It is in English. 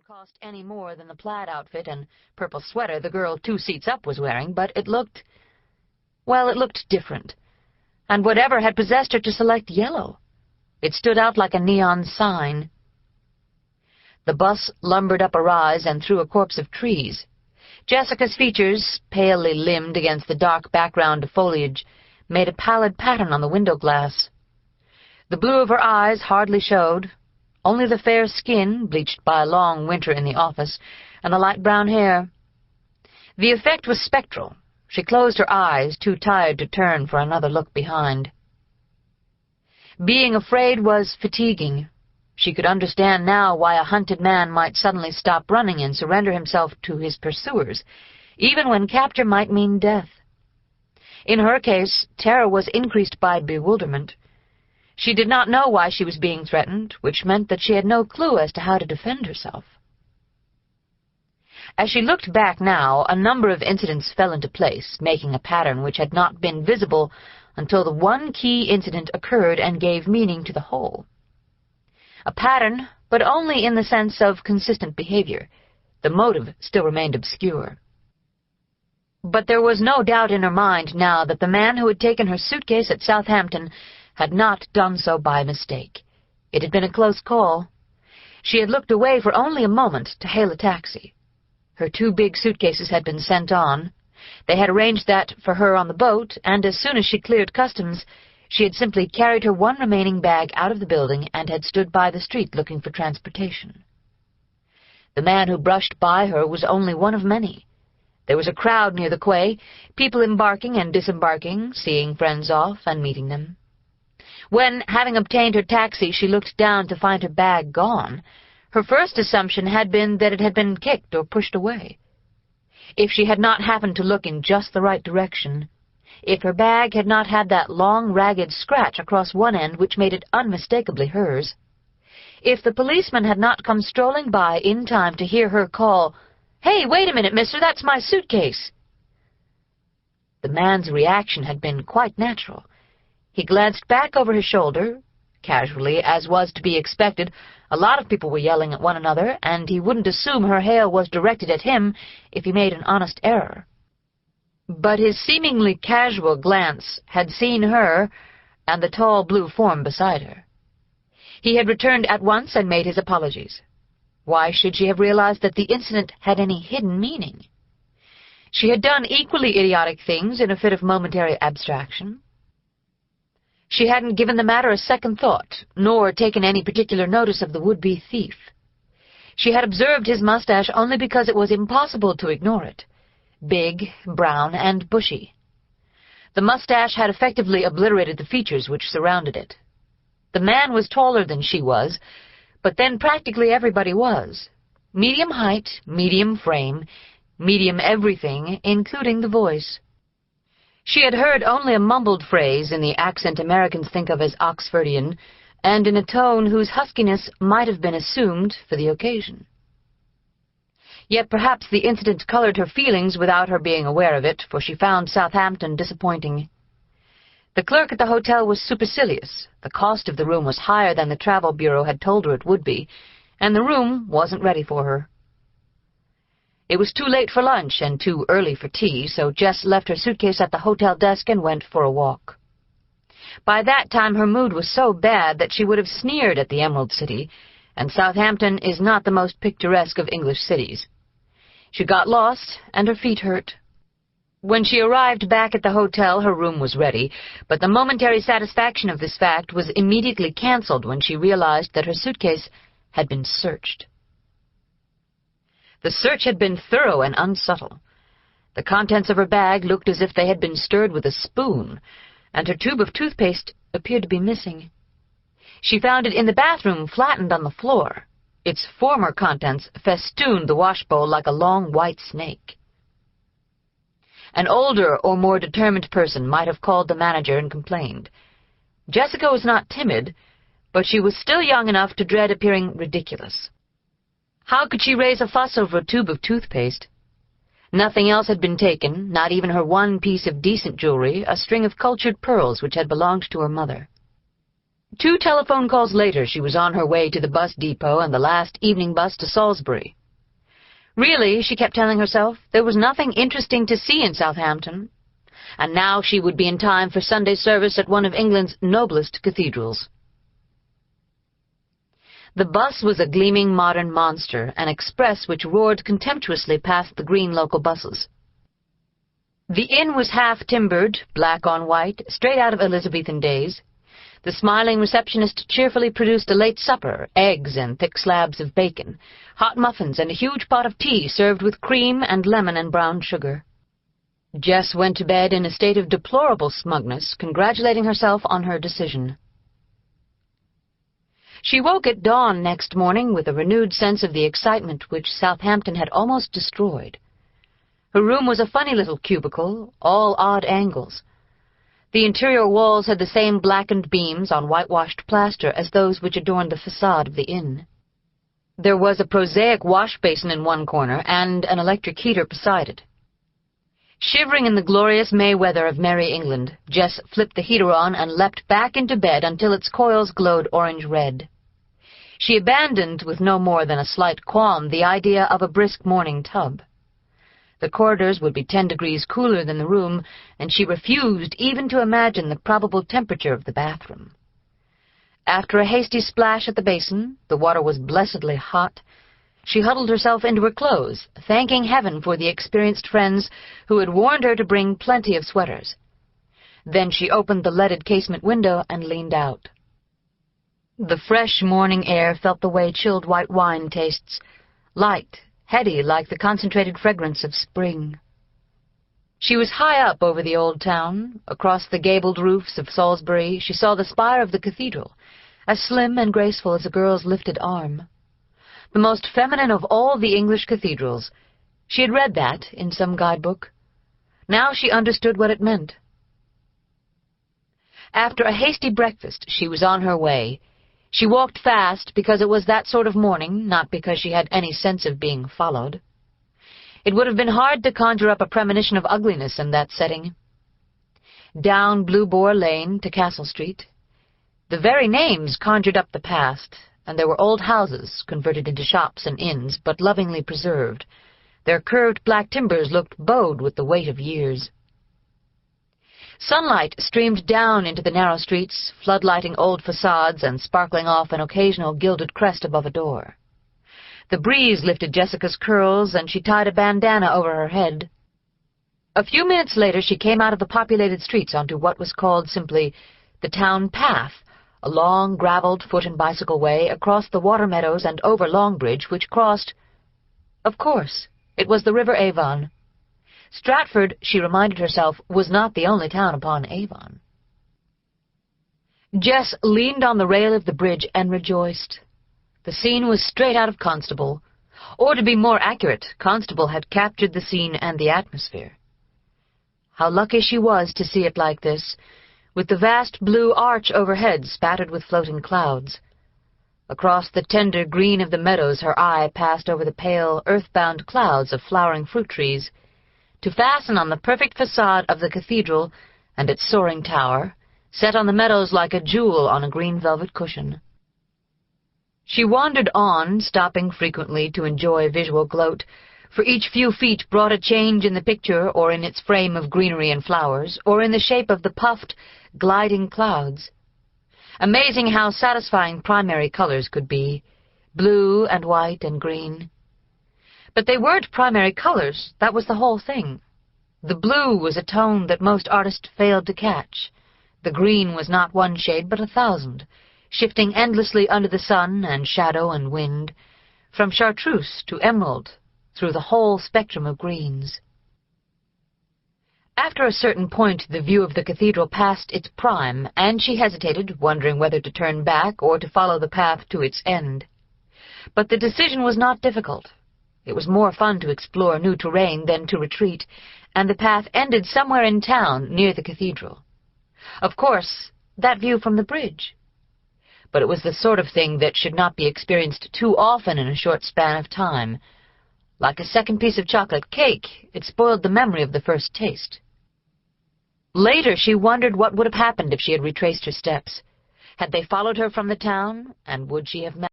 cost any more than the plaid outfit and purple sweater the girl 2 seats up was wearing, but it looked different. And whatever had possessed her to select yellow? It stood out like a neon sign. The bus lumbered up a rise and through a copse of trees. Jessica's features, palely limned against the dark background of foliage, made a pallid pattern on the window glass. The blue of her eyes hardly showed, only the fair skin, bleached by a long winter in the office, and the light brown hair. The effect was spectral. She closed her eyes, too tired to turn for another look behind. Being afraid was fatiguing. She could understand now why a hunted man might suddenly stop running and surrender himself to his pursuers, even when capture might mean death. In her case, terror was increased by bewilderment. She did not know why she was being threatened, which meant that she had no clue as to how to defend herself. As she looked back now, a number of incidents fell into place, making a pattern which had not been visible until the one key incident occurred and gave meaning to the whole. A pattern, but only in the sense of consistent behavior. The motive still remained obscure. But there was no doubt in her mind now that the man who had taken her suitcase at Southampton had not done so by mistake. It had been a close call. She had looked away for only a moment to hail a taxi. Her 2 big suitcases had been sent on. They had arranged that for her on the boat, and as soon as she cleared customs, she had simply carried her one remaining bag out of the building and had stood by the street looking for transportation. The man who brushed by her was only one of many. There was a crowd near the quay, people embarking and disembarking, seeing friends off and meeting them. When, having obtained her taxi, she looked down to find her bag gone, her first assumption had been that it had been kicked or pushed away. If she had not happened to look in just the right direction, if her bag had not had that long, ragged scratch across one end which made it unmistakably hers, if the policeman had not come strolling by in time to hear her call, "Hey, wait a minute, mister, that's my suitcase!" The man's reaction had been quite natural. He glanced back over his shoulder. Casually, as was to be expected, a lot of people were yelling at one another, and he wouldn't assume her hail was directed at him if he made an honest error. But his seemingly casual glance had seen her and the tall blue form beside her. He had returned at once and made his apologies. Why should she have realized that the incident had any hidden meaning? She had done equally idiotic things in a fit of momentary abstraction. She hadn't given the matter a second thought, nor taken any particular notice of the would-be thief. She had observed his mustache only because it was impossible to ignore it. Big, brown, and bushy. The mustache had effectively obliterated the features which surrounded it. The man was taller than she was, but then practically everybody was. Medium height, medium frame, medium everything, including the voice. She had heard only a mumbled phrase in the accent Americans think of as Oxfordian, and in a tone whose huskiness might have been assumed for the occasion. Yet perhaps the incident colored her feelings without her being aware of it, for she found Southampton disappointing. The clerk at the hotel was supercilious. The cost of the room was higher than the travel bureau had told her it would be, and the room wasn't ready for her. It was too late for lunch and too early for tea, so Jess left her suitcase at the hotel desk and went for a walk. By that time her mood was so bad that she would have sneered at the Emerald City, and Southampton is not the most picturesque of English cities. She got lost, and her feet hurt. When she arrived back at the hotel, her room was ready, but the momentary satisfaction of this fact was immediately cancelled when she realized that her suitcase had been searched. The search had been thorough and unsubtle. The contents of her bag looked as if they had been stirred with a spoon, and her tube of toothpaste appeared to be missing. She found it in the bathroom, flattened on the floor. Its former contents festooned the washbowl like a long white snake. An older or more determined person might have called the manager and complained. Jessica was not timid, but she was still young enough to dread appearing ridiculous. How could she raise a fuss over a tube of toothpaste? Nothing else had been taken, not even her one piece of decent jewelry, a string of cultured pearls which had belonged to her mother. 2 telephone calls later, she was on her way to the bus depot and the last evening bus to Salisbury. Really, she kept telling herself, there was nothing interesting to see in Southampton. And now she would be in time for Sunday service at one of England's noblest cathedrals. The bus was a gleaming modern monster, an express which roared contemptuously past the green local buses. The inn was half-timbered, black on white, straight out of Elizabethan days. The smiling receptionist cheerfully produced a late supper, eggs and thick slabs of bacon, hot muffins and a huge pot of tea served with cream and lemon and brown sugar. Jess went to bed in a state of deplorable smugness, congratulating herself on her decision. She woke at dawn next morning with a renewed sense of the excitement which Southampton had almost destroyed. Her room was a funny little cubicle, all odd angles. The interior walls had the same blackened beams on whitewashed plaster as those which adorned the facade of the inn. There was a prosaic wash-basin in one corner and an electric heater beside it. Shivering in the glorious May weather of merry England, Jess flipped the heater on and leapt back into bed until its coils glowed orange-red. She abandoned, with no more than a slight qualm, the idea of a brisk morning tub. The corridors would be 10 degrees cooler than the room, and she refused even to imagine the probable temperature of the bathroom. After a hasty splash at the basin, the water was blessedly hot. She huddled herself into her clothes, thanking heaven for the experienced friends who had warned her to bring plenty of sweaters. Then she opened the leaded casement window and leaned out. The fresh morning air felt the way chilled white wine tastes, light, heady like the concentrated fragrance of spring. She was high up over the old town. Across the gabled roofs of Salisbury she saw the spire of the cathedral, as slim and graceful as a girl's lifted arm. The most feminine of all the English cathedrals. She had read that in some guidebook. Now she understood what it meant. After a hasty breakfast, she was on her way. She walked fast because it was that sort of morning, not because she had any sense of being followed. It would have been hard to conjure up a premonition of ugliness in that setting. Down Blue Boar Lane to Castle Street. The very names conjured up the past, and there were old houses, converted into shops and inns, but lovingly preserved. Their curved black timbers looked bowed with the weight of years. Sunlight streamed down into the narrow streets, floodlighting old facades and sparkling off an occasional gilded crest above a door. The breeze lifted Jessica's curls, and she tied a bandana over her head. A few minutes later she came out of the populated streets onto what was called simply the town path, a long, gravelled foot and bicycle way across the water meadows and over Longbridge, which crossed— Of course, it was the River Avon. Stratford, she reminded herself, was not the only town upon Avon. Jess leaned on the rail of the bridge and rejoiced. The scene was straight out of Constable. Or, to be more accurate, Constable had captured the scene and the atmosphere. How lucky she was to see it like this, with the vast blue arch overhead spattered with floating clouds. Across the tender green of the meadows her eye passed over the pale, earth-bound clouds of flowering fruit trees, to fasten on the perfect facade of the cathedral and its soaring tower, set on the meadows like a jewel on a green velvet cushion. She wandered on, stopping frequently to enjoy visual gloat, for each few feet brought a change in the picture, or in its frame of greenery and flowers, or in the shape of the puffed, gliding clouds. Amazing how satisfying primary colors could be, blue and white and green. But they weren't primary colors, that was the whole thing. The blue was a tone that most artists failed to catch. The green was not one shade but 1,000, shifting endlessly under the sun and shadow and wind, from chartreuse to emerald, through the whole spectrum of greens. After a certain point the view of the cathedral passed its prime, and she hesitated, wondering whether to turn back or to follow the path to its end. But the decision was not difficult. It was more fun to explore new terrain than to retreat, and the path ended somewhere in town near the cathedral. Of course, that view from the bridge. But it was the sort of thing that should not be experienced too often in a short span of time. Like a second piece of chocolate cake, it spoiled the memory of the first taste. Later she wondered what would have happened if she had retraced her steps. Had they followed her from the town, and would she have met